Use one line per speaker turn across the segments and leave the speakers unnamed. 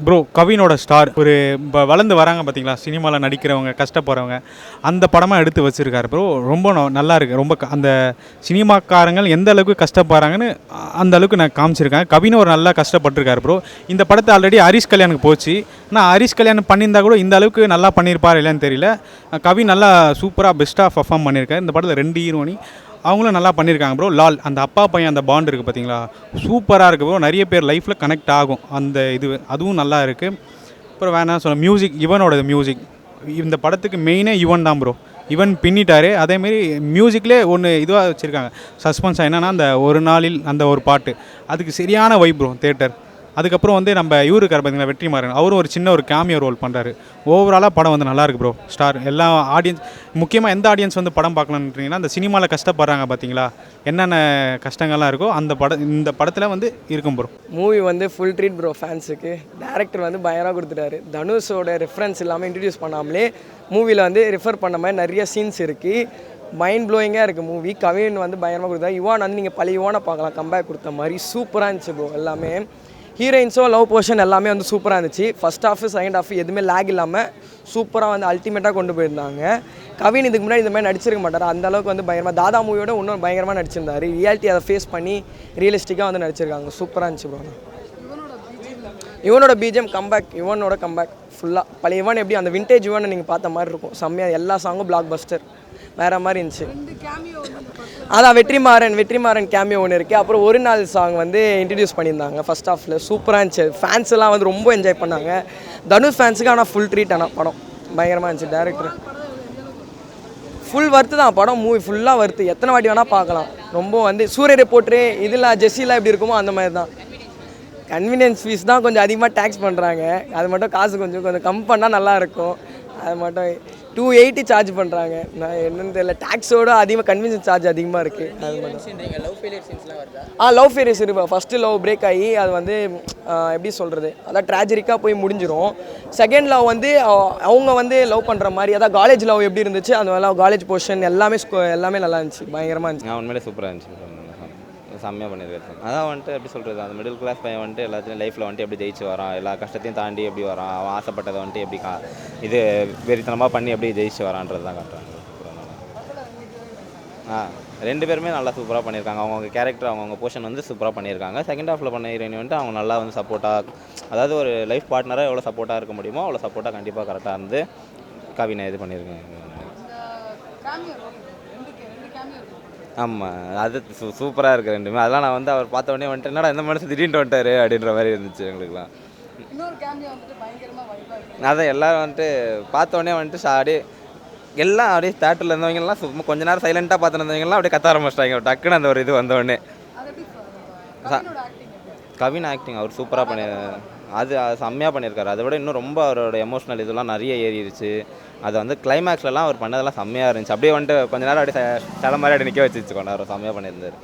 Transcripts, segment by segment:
Bro கவினோட star ஒரு வளர்ந்து வராங்க பார்த்தீங்களா, சினிமாவில் நடிக்கிறவங்க கஷ்டப்படுறவங்க, அந்த படமாக எடுத்து வச்சுருக்காரு ப்ரோ. ரொம்ப நல்லா இருக்குது. ரொம்ப அந்த சினிமாக்காரங்கள் எந்த அளவுக்கு கஷ்டப்படுறாங்கன்னு அந்த அளவுக்கு நான் காமிச்சிருக்கேன். கவின் ஒரு நல்லா கஷ்டப்பட்டிருக்காரு ப்ரோ. இந்த படத்தை ஆல்ரெடி ஹரிஷ் கல்யாணுக்கு போச்சு. ஆனால் ஹரிஷ் கல்யாணம் பண்ணியிருந்தா கூட இந்த அளவுக்கு நல்லா பண்ணியிருப்பார் இல்லைன்னு தெரியல. கவின் நல்லா சூப்பராக பெஸ்ட்டாக பர்ஃபார்ம் பண்ணியிருக்காரு. இந்த படத்தில் 2 ஹீரோனி அவங்களும் நல்லா பண்ணியிருக்காங்க ப்ரோ. லால் அந்த அப்பா பையன் அந்த பாண்ட் இருக்குது பார்த்தீங்களா, சூப்பராக இருக்குது ப்ரோ. நிறைய பேர் லைஃப்பில் கனெக்ட் ஆகும் அந்த இது, அதுவும் நல்லா இருக்குது. அப்புறம் வேணாம் சொல்ல மியூசிக், இவனோட மியூசிக் இந்த படத்துக்கு மெயினே இவன் தான் ப்ரோ. இவன் பின்னிட்டார். அதேமாரி மியூசிக்லேயே ஒன்று இதுவாக வச்சுருக்காங்க சஸ்பென்ஸாக, என்னென்னா அந்த ஒரு நாளில் அந்த ஒரு பாட்டு, அதுக்கு சரியான வைப் ப்ரோ தேட்டர். அதுக்கப்புறம் வந்து நம்ம இவரு இருக்கார் பார்த்தீங்களா, வெற்றிமாறன், அவரும் ஒரு சின்ன ஒரு கேமியோ ரோல் பண்ணுறாரு. ஓவராலாக படம் வந்து நல்லாயிருக்கு ப்ரோ. ஸ்டார் எல்லா ஆடியன்ஸ், முக்கியமாக எந்த ஆடியன்ஸ் வந்து படம் பார்க்கலான்றீங்கன்னா, அந்த சினிமாவில் கஷ்டப்படுறாங்க பார்த்தீங்களா, என்னென்ன கஷ்டங்கள்லாம் இருக்கோ அந்த இந்த படத்தில் வந்து இருக்கும் ப்ரோ.
மூவி வந்து ஃபுல் ட்ரீட் ப்ரோ ஃபேன்ஸுக்கு. டேரக்டர் வந்து பயங்கரமாக கொடுத்துட்டாரு. தனுஷோட ரெஃபரன்ஸ் இல்லாமல் இன்ட்ரடியூஸ் பண்ணாமலே மூவியில் வந்து ரெஃபர் பண்ண மாதிரி நிறைய சீன்ஸ் இருக்குது. மைண்ட் ப்ளோயிங்காக இருக்குது மூவி. கவின் வந்து பயங்கரமாக கொடுத்தாரு. யுவான் வந்து நீங்கள் பழைய யுவானை பார்க்கலாம், கம்பேக் கொடுத்த மாதிரி சூப்பராக இருந்துச்சு ப்ரோ. எல்லாமே ஹீரோயின்ஸோ லவ் போர்ஷன் எல்லாமே வந்து சூப்பராக இருந்துச்சு. ஃபஸ்ட் ஹாஃப் செகண்ட் ஹாஃப் எதுவுமே லேக் இல்லாமல் சூப்பராக வந்து அல்டிமேட்டாக கொண்டு போயிருந்தாங்க. கவின் இதுக்கு முன்னாடி இந்த மாதிரி நடிச்சிருக்க மாட்டார். அந்த அளவுக்கு வந்து பயங்கரமாக தாதா மூவியோட இன்னும் பயங்கரமாக நடிச்சிருந்தார். ரியாலிட்டி அதை ஃபேஸ் பண்ணி ரியலிஸ்டிக்காக வந்து நடிச்சிருக்காங்க. சூப்பராக இருந்துச்சு ப்ரோ. இவனோட பிஜிஎம் கம்பேக், இவனோட கம்பேக் ஃபுல்லாக பழைய இவன் எப்படி அந்த விண்டேஜ் இவனை நீங்கள் பார்த்த மாதிரி இருக்கும். செம்மையாக எல்லா சாங்கும் பிளாக் பஸ்டர் வேறு மாதிரி இருந்துச்சு. அதான் வெற்றிமாறன் கேமியோ ஒன்று இருக்குது. அப்புறம் ஒரு நாள் சாங் வந்து இன்ட்ரடியூஸ் பண்ணியிருந்தாங்க ஃபஸ்ட் ஹாஃபில். சூப்பராக இருந்துச்சு. ஃபேன்ஸ் எல்லாம் வந்து ரொம்ப என்ஜாய் பண்ணாங்க. தனுஷ் ஃபேன்ஸுக்கு ஆனால் ஃபுல் ட்ரீட். ஆனால் படம் பயங்கரமாக இருந்துச்சு. டேரக்டர் ஃபுல் வர்த்து தான். படம் மூவி ஃபுல்லாக வர்த்து. எத்தனை வாட்டி வேணால் பார்க்கலாம். ரொம்ப வந்து சூரிய ரிப்போர்ட்ரு இதில் ஜெஸ்ஸிலாம் எப்படி இருக்குமோ அந்த மாதிரி தான். கன்வீனியன்ஸ் ஃபீஸ் தான் கொஞ்சம் அதிகமாக டேக்ஸ் பண்ணுறாங்க. அது மட்டும் காசு கொஞ்சம் கம் பண்ணால் நல்லாயிருக்கும். அது மட்டும் 280 சார்ஜ் பண்ணுறாங்க. நான் என்னென்னு தெரியல. டேக்ஸோடு அதிகமாக கன்வீனியன்ஸ் சார்ஜ் அதிகமாக இருக்குது. அது மட்டும் லவ் ஃபெயிலியர்ஸ் இருக்குது. ஃபஸ்ட்டு லவ் பிரேக் ஆகி அது வந்து எப்படி சொல்கிறது, அதான் ட்ராஜடிக்காக போய் முடிஞ்சிடும். செகண்ட் லவ் வந்து அவங்க வந்து லவ் பண்ணுற மாதிரி, அதான் காலேஜ் லவ் எப்படி இருந்துச்சு அந்த மாதிரி காலேஜ் போர்ஷன் எல்லாமே நல்லா இருந்துச்சு. பயங்கரமாக இருந்துச்சு.
உண்மையிலே சூப்பராக இருந்துச்சு. செம்மையாக பண்ணியிருக்காரு. அதான் வந்துட்டு எப்படி சொல்கிறது, அந்த மிடில் கிளாஸ் பையன் வந்துட்டு எல்லாத்தையும் லைஃப்பில் வந்துட்டு எப்படி ஜெயிச்சு வரான், எல்லா கஷ்டத்தையும் தாண்டி எப்படி வரான், அவன் ஆசைப்பட்டதை வந்துட்டு எப்படி இது வெறித்தனமாக பண்ணி எப்படி ஜெயிச்சு வரான்றது தான் காட்டுறாங்க. 2 பேருமே நல்லா சூப்பராக பண்ணியிருக்காங்க. அவங்கவுங்க கேரக்டர் அவங்கவுங்க போர்ஷன் வந்து சூப்பராக பண்ணியிருக்காங்க. செகண்ட் ஹாஃபில் பண்ண ஹீரோயின் வந்துட்டு அவங்க நல்லா வந்து சப்போர்ட்டாக, அதாவது ஒரு லைஃப் பார்ட்னராக எவ்வளோ சப்போர்ட்டாக இருக்க முடியுமோ அவ்வளோ சப்போர்ட்டாக கண்டிப்பாக கரெக்டாக இருந்து கவினை இது பண்ணியிருக்காங்க. ஆமாம், அது சூப்பராக இருக்குது 2மே. அதெல்லாம் நான் வந்து அவர் பார்த்த உடனே வந்துட்டு என்னடா இந்த மனசு திடீர்னு வந்துட்டார் அப்படின்ற மாதிரி இருந்துச்சு எங்களுக்குலாம். அதான் எல்லோரும் வந்துட்டு பார்த்த உடனே வந்துட்டு அப்படியே எல்லாம் அப்படியே தேட்டரில் இருந்தவங்கலாம் சும்மா கொஞ்ச நேரம் சைலண்ட்டாக பார்த்து இருந்தவங்கலாம் அப்படியே கத்த ஆரம்பிச்சிட்டாங்க டக்குன்னு அந்த ஒரு இது வந்தோடனே. கவின் ஆக்டிங் அவர் சூப்பராக அது செம்மையாக பண்ணியிருக்காரு. அதை விட இன்னும் ரொம்ப அவரோட எமோஷனல் இதெல்லாம் நிறைய ஏறிடுச்சு. அது வந்து கிளைமேக்ஸ்லாம் அவர் பண்ணதெல்லாம் செம்மையாக இருந்துச்சு. அப்படியே வந்துட்டு கொஞ்ச நேரம் அப்படியே சில மாதிரி அப்படியே நிற்க வச்சுக்கோங்க. அவர் செம்மையாக பண்ணியிருந்தார்.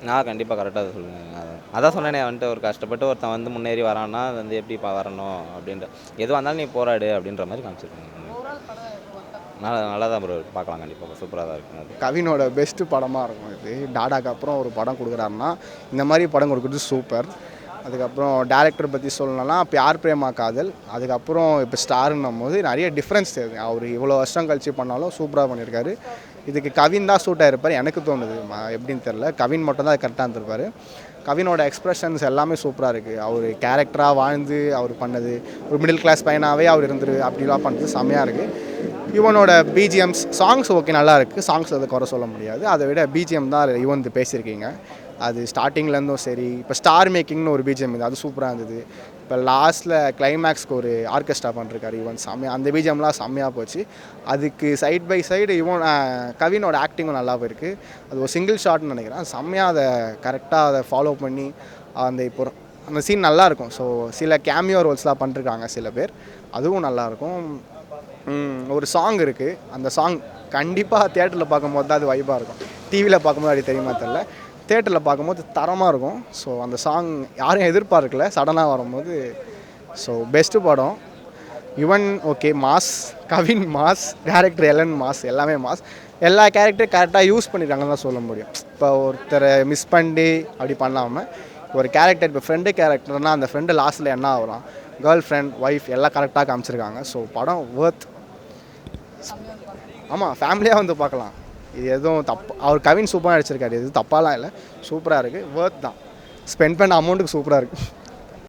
நான் கண்டிப்பாக கரெக்டாக அதை சொல்லுவேன். அதான் சொன்னேனே வந்துட்டு ஒரு கஷ்டப்பட்டு ஒருத்தன் வந்து முன்னேறி வரான்னா அது வந்து எப்படி வரணும் அப்படின்ற, எதுவாக இருந்தாலும் நீ போராடு அப்படின்ற மாதிரி காமிச்சிருக்கேன். நல்லா தான் ப்ரோ பார்க்கலாம். கண்டிப்பாக சூப்பராக தான் இருக்கும். அது
கவினோட பெஸ்ட்டு படமாக இருக்கும் இது. டாடாக்கு அப்புறம் ஒரு படம் கொடுக்குறாருன்னா இந்த மாதிரி படம் கொடுக்குறது சூப்பர். அதுக்கப்புறம் டேரக்டர் பற்றி சொல்லணும்னா பியார் பிரேமா காதல், அதுக்கப்புறம் இப்போ ஸ்டாருன்னும் போது நிறைய டிஃப்ரென்ஸ் தெரியுது. அவர் இவ்வளோ வருஷம் கழிச்சு பண்ணாலும் சூப்பராக பண்ணியிருக்காரு. இதுக்கு கவின் தான் சூட் ஆகிருப்பார் எனக்கு தோணுது. எப்படின்னு தெரில, கவின் மட்டும் தான் அது கரெக்டாக இருந்திருப்பார். கவினோட எக்ஸ்ப்ரெஷன்ஸ் எல்லாமே சூப்பராக இருக்குது. அவர் கேரக்டராக வாழ்ந்து அவர் பண்ணது, ஒரு மிடில் கிளாஸ் பையனாகவே அவர் இருந்துரு அப்படிலாம் பண்ணுறது செம்மையாக இருக்குது. இவனோட பிஜிஎம்ஸ் சாங்ஸ் ஓகே நல்லா இருக்குது. சாங்ஸ் அதை குறை சொல்ல முடியாது. அதை விட பிஜிஎம் தான் இவன் பேசியிருக்கீங்க. அது ஸ்டார்டிங்லேருந்தும் சரி, இப்போ ஸ்டார் மேக்கிங்னு ஒரு பிஜிஎம் இது, அது சூப்பராக இருந்தது. இப்போ லாஸ்ட்டில் கிளைமேக்ஸ்க்கு ஒரு ஆர்கெஸ்ட்ரா பண்ணிருக்காரு இவன், செம்மையாக அந்த பிஜிஎம்லாம் செம்மையாக போச்சு. அதுக்கு சைட் பை சைடு இவன் கவினோட ஆக்டிங்கும் நல்லா போயிருக்கு. அது ஒரு சிங்கிள் ஷாட்னு நினைக்கிறேன். செம்மையாக அதை கரெக்டாக அதை ஃபாலோ பண்ணி அந்த இப்போ அந்த சீன் நல்லாயிருக்கும். ஸோ சில கேமியோ ரோல்ஸ்லாம் பண்ணிருக்காங்க சில பேர், அதுவும் நல்லாயிருக்கும். ஒரு சாங் இருக்குது, அந்த சாங் கண்டிப்பாக தியேட்டரில் பார்க்கும்போது தான் அது வைப்பாக இருக்கும். டிவியில் பார்க்கும்போது அப்படி தெரியுமா தெரில, தியேட்டரில் பார்க்கும்போது தரமாக இருக்கும். ஸோ அந்த சாங் யாரும் எதிர்பார்க்கல, சடனாக வரும்போது. ஸோ பெஸ்ட்டு படம். Yuvan okay mass, Kavin mass, director Elan mass, எல்லாமே மாஸ். எல்லா கேரக்டரும் கரெக்டாக யூஸ் பண்ணிட்டாங்கன்னு தான் சொல்ல முடியும். இப்போ ஒருத்தரை மிஸ் பண்ணி அப்படி பண்ணாமல் ஒரு கேரக்டர் இப்போ ஃப்ரெண்டு கேரக்டர்னால் அந்த ஃப்ரெண்டு லாஸ்ட்டில் என்ன ஆகுறான், கேர்ள் ஃப்ரெண்ட் ஒய்ஃப் எல்லாம் கரெக்டாக காமிச்சிருக்காங்க. ஸோ படம் ஒர்த். ஆமாம், ஃபேமிலியாக வந்து பார்க்கலாம். இது எதுவும் தப்பு, அவர் கவின் சூப்பராக நடிச்சிருக்காரு, எதுவும் தப்பாலாம் இல்லை, சூப்பராக இருக்குது, ஒர்த் தான். ஸ்பெண்ட் பண்ண அமௌண்ட்டுக்கு சூப்பராக இருக்குது.